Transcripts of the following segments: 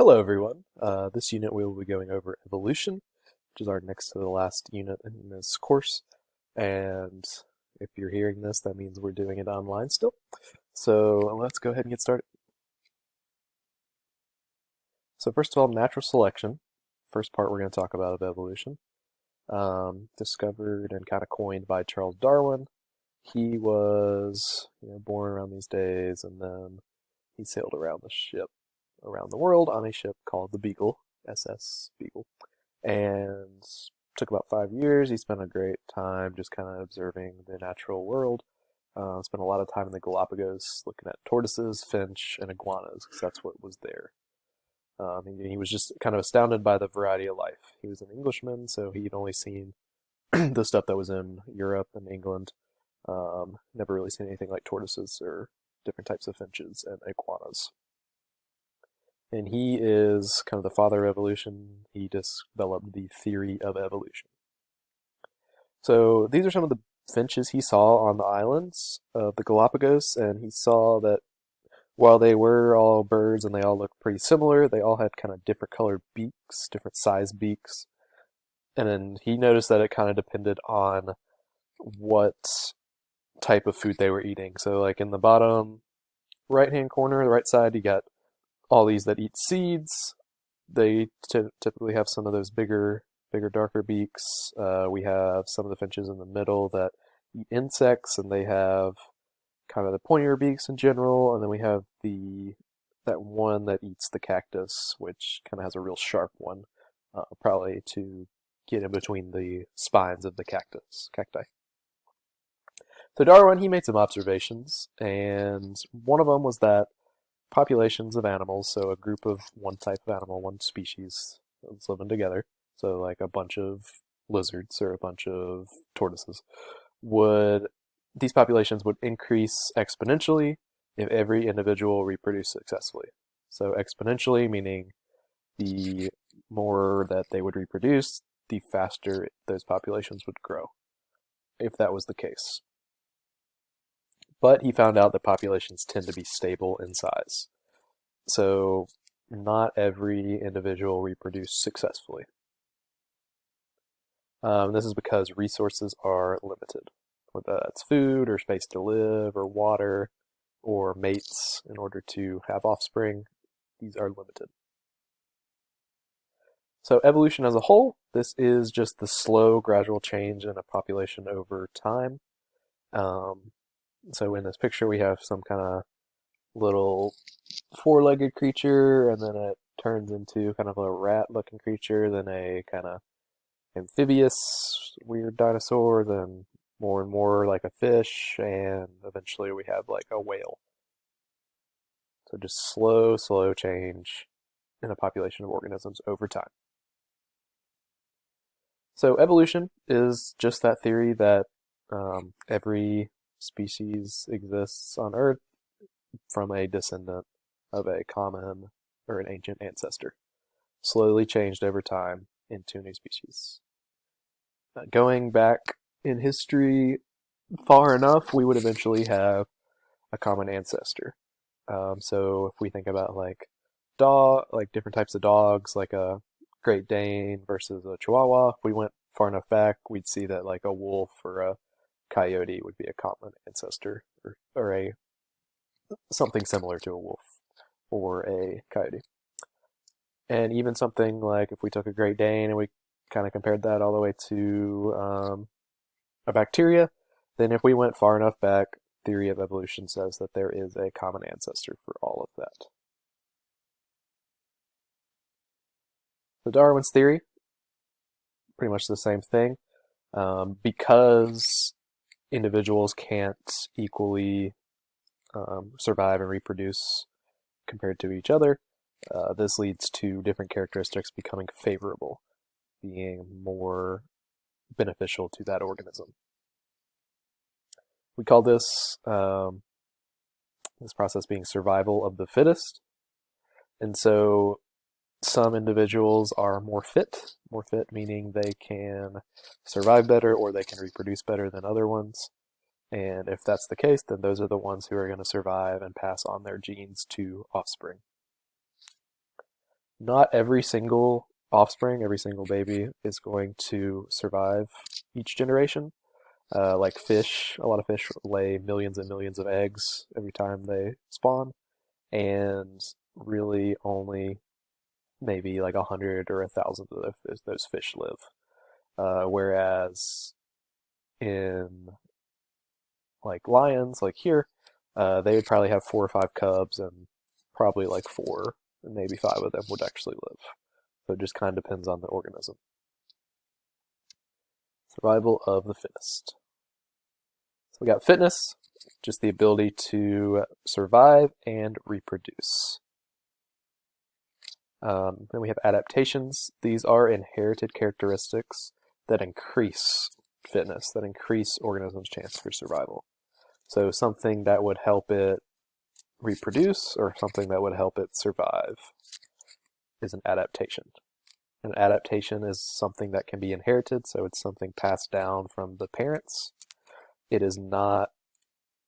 Hello everyone. This unit we will be going over evolution, which is our next to the last unit in this course. And if you're hearing this, that means we're doing it online still. So let's go ahead and get started. So first of all, natural selection. First part we're going to talk about of evolution. Discovered and kind of coined by Charles Darwin. He was born around these days, and then he sailed around the world on a ship called the Beagle, SS Beagle, and took about 5 years. He spent a great time just kind of observing the natural world. Spent a lot of time in the Galapagos looking at tortoises, finch, and iguanas because that's what was there. He was just kind of astounded by the variety of life. He was an Englishman, so he'd only seen the stuff that was in Europe and England. Never really seen anything like tortoises or different types of finches and iguanas. And he is kind of the father of evolution. He developed the theory of evolution. So these are some of the finches he saw on the islands of the Galapagos, and he saw that while they were all birds and they all looked pretty similar, they all had kind of different colored beaks, different size beaks. And then he noticed that it kind of depended on what type of food they were eating. So like in the bottom right-hand corner, the right side, you got all these that eat seeds. They typically have some of those bigger, darker beaks. We have some of the finches in the middle that eat insects, and they have kind of the pointier beaks in general. And then we have that one that eats the cactus, which kind of has a real sharp one, probably to get in between the spines of the cacti. So Darwin, he made some observations, and one of them was that populations of animals, so a group of one type of animal, one species that's living together, so like a bunch of lizards or a bunch of tortoises, these populations would increase exponentially if every individual reproduced successfully. So exponentially meaning the more that they would reproduce, the faster those populations would grow, if that was the case. But he found out that populations tend to be stable in size. So not every individual reproduced successfully. This is because resources are limited, whether that's food or space to live or water or mates in order to have offspring. These are limited. So evolution as a whole, this is just the slow, gradual change in a population over time. So in this picture, we have some kind of little four-legged creature, and then it turns into kind of a rat-looking creature, then a kind of amphibious weird dinosaur, then more and more like a fish, and eventually we have like a whale. So just slow change in a population of organisms over time. So evolution is just that theory that every species exists on Earth from a descendant of a common or an ancient ancestor, slowly changed over time into a new species. Going back in history far enough, we would eventually have a common ancestor. So if we think about like different types of dogs, like a Great Dane versus a Chihuahua, if we went far enough back, we'd see that like a wolf or a coyote would be a common ancestor, or a something similar to a wolf or a coyote. And even something like if we took a Great Dane and we kind of compared that all the way to a bacteria, then if we went far enough back, theory of evolution says that there is a common ancestor for all of that. So Darwin's theory, pretty much the same thing. Because individuals can't equally survive and reproduce compared to each other, this leads to different characteristics becoming favorable, being more beneficial to that organism. We call this process being survival of the fittest. And so some individuals are more fit meaning they can survive better or they can reproduce better than other ones. And if that's the case, then those are the ones who are going to survive and pass on their genes to offspring. Not every single offspring, every single baby is going to survive each generation. Like fish, a lot of fish lay millions and millions of eggs every time they spawn, and really only maybe like 100 or 1,000 of those fish live. Whereas in like lions, like here, they would probably have 4 or 5 cubs, and probably like 4, maybe 5 of them would actually live. So it just kind of depends on the organism. Survival of the fittest. So we got fitness, just the ability to survive and reproduce. Then we have adaptations. These are inherited characteristics that increase fitness, that increase organisms' chance for survival. So something that would help it reproduce or something that would help it survive is an adaptation. An adaptation is something that can be inherited, so it's something passed down from the parents. It is not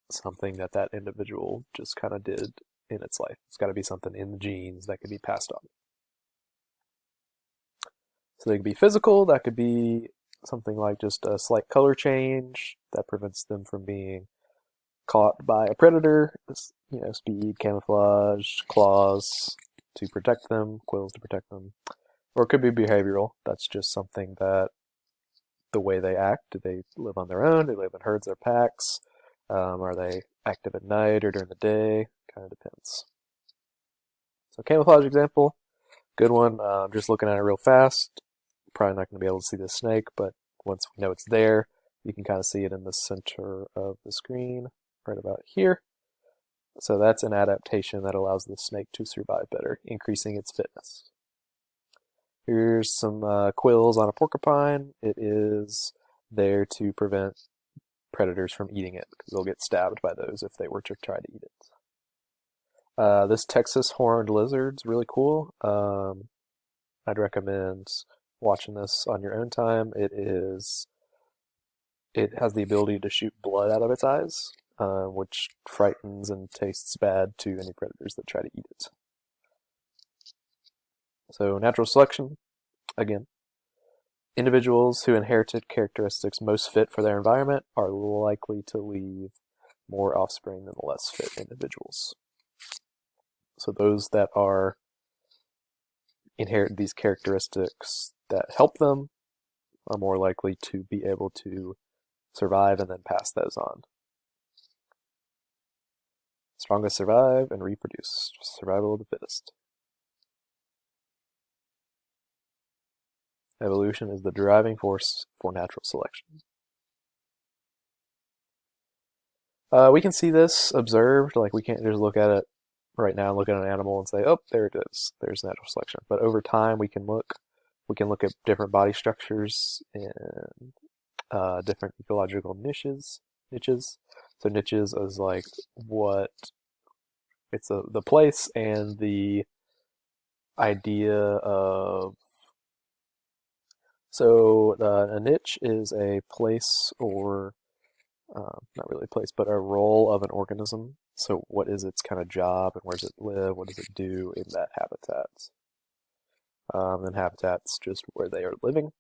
something that that individual just kind of did in its life. It's got to be something in the genes that can be passed on. So they could be physical, that could be something like just a slight color change that prevents them from being caught by a predator. Speed, camouflage, claws to protect them, quills to protect them. Or it could be behavioral. That's just something that the way they act. Do they live on their own? Do they live in herds or packs? Are they active at night or during the day? Kind of depends. So camouflage example, good one. Just looking at it real fast. Probably not going to be able to see the snake, but once we know it's there, you can kind of see it in the center of the screen, right about here. So that's an adaptation that allows the snake to survive better, increasing its fitness. Here's some quills on a porcupine. It is there to prevent predators from eating it, because they'll get stabbed by those if they were to try to eat it. This Texas horned lizard's really cool. I'd recommend watching this on your own time. It has the ability to shoot blood out of its eyes, which frightens and tastes bad to any predators that try to eat it. So natural selection, again, individuals who inherited characteristics most fit for their environment are likely to leave more offspring than the less fit individuals. So those that inherit these characteristics that help them are more likely to be able to survive and then pass those on. Strongest survive and reproduce. Survival of the fittest. Evolution is the driving force for natural selection. We can see this observed, like we can't just look at it right now, look at an animal and say, oh, there it is, there's natural selection. But over time we can look at different body structures and different ecological niches. So niches is like it's the place and the idea of. So a niche is a place or not really a place, but a role of an organism. So what is its kind of job and where does it live? What does it do in that habitat? And habitat's just where they are living.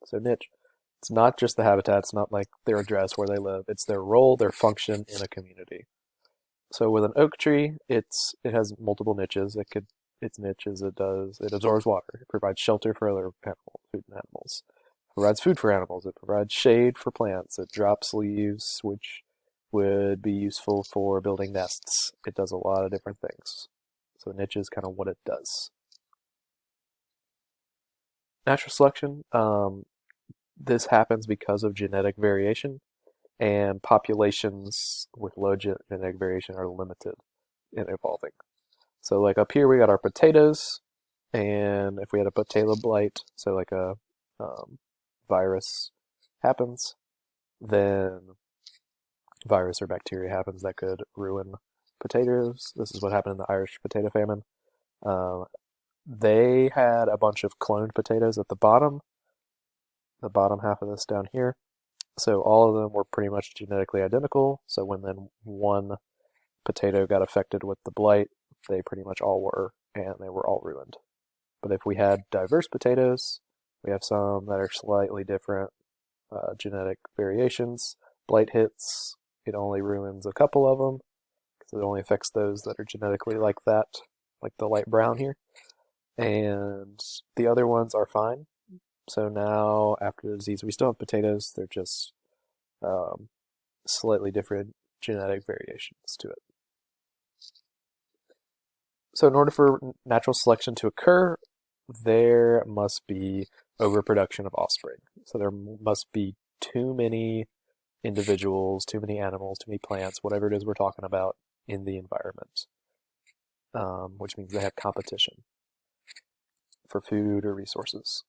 So niche, it's not just the habitat. It's not like their address where they live. It's their role, their function in a community. So with an oak tree, it has multiple niches. Its niche is it absorbs water. It provides shelter for other food and animals. It provides food for animals. It provides shade for plants. It drops leaves, which would be useful for building nests. It does a lot of different things. So niche is kind of what it does. Natural selection, this happens because of genetic variation, and populations with low genetic variation are limited in evolving. So like up here we got our potatoes, and if we had a potato blight, so like a virus happens, then virus or bacteria happens that could ruin potatoes. This is what happened in the Irish potato famine. They had a bunch of cloned potatoes at the bottom half of this down here. So all of them were pretty much genetically identical. So when then one potato got affected with the blight, they pretty much all were, and they were all ruined. But if we had diverse potatoes, we have some that are slightly different genetic variations. Blight hits, it only ruins a couple of them, because it only affects those that are genetically like that, like the light brown here. And the other ones are fine. So now, after the disease, we still have potatoes. They're just um, slightly different genetic variations to it. So in order for natural selection to occur, there must be overproduction of offspring. So there must be too many individuals, too many animals, too many plants, whatever it is we're talking about in the environment, which means they have competition for food or resources.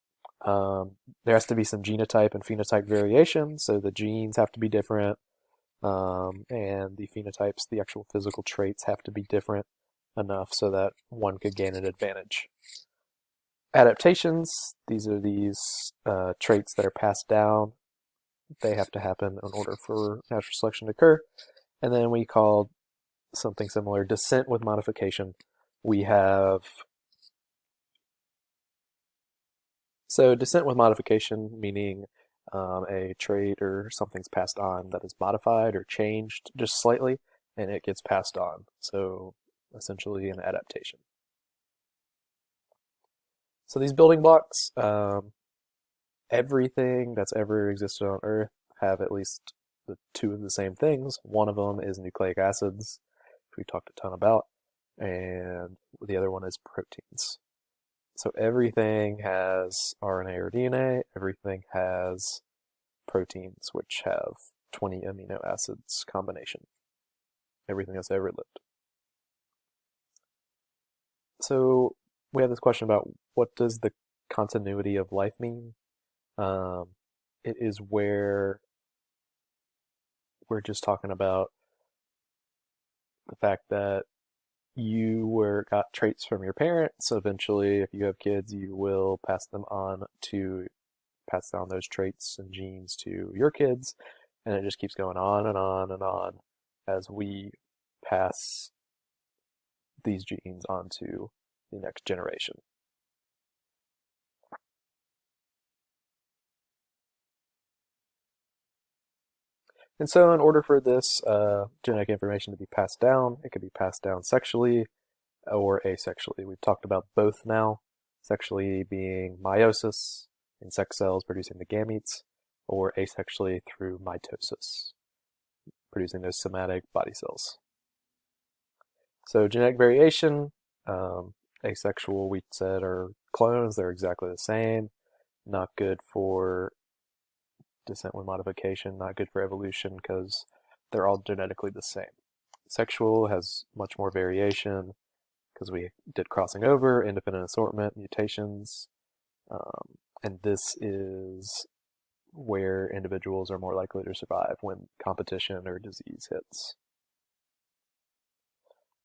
There has to be some genotype and phenotype variation, so the genes have to be different, and the phenotypes, the actual physical traits, have to be different enough so that one could gain an advantage. Adaptations, these are these traits that are passed down. They have to happen in order for natural selection to occur. And then we call something similar descent with modification. We have descent with modification, meaning a trait or something's passed on that is modified or changed just slightly, and it gets passed on. So essentially an adaptation. So these building blocks, everything that's ever existed on Earth have at least two of the same things. One of them is nucleic acids, which we talked a ton about, and the other one is proteins. So everything has RNA or DNA, everything has proteins, which have 20 amino acids combination. Everything that's ever lived. So we have this question about what does the continuity of life mean? It is where we're just talking about the fact that you got traits from your parents. So eventually, if you have kids, you will pass down those traits and genes to your kids, and it just keeps going on and on and on as we pass these genes on to the next generation. And so in order for this genetic information to be passed down, it could be passed down sexually or asexually. We've talked about both now, sexually being meiosis, in sex cells producing the gametes, or asexually through mitosis, producing those somatic body cells. So genetic variation, asexual, we said, are clones. They're exactly the same. Not good for descent with modification, not good for evolution because they're all genetically the same. Sexual has much more variation because we did crossing over, independent assortment, mutations, and this is where individuals are more likely to survive when competition or disease hits.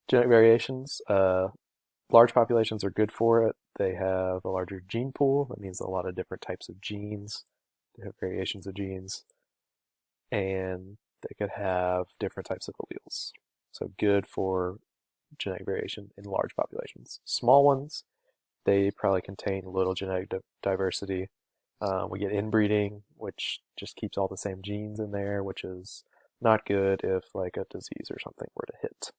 Genetic variations, large populations are good for it. They have a larger gene pool. That means a lot of different types of genes. They have variations of genes. And they could have different types of alleles. So good for genetic variation in large populations. Small ones, they probably contain little genetic diversity. We get inbreeding, which just keeps all the same genes in there, which is not good if like a disease or something were to hit.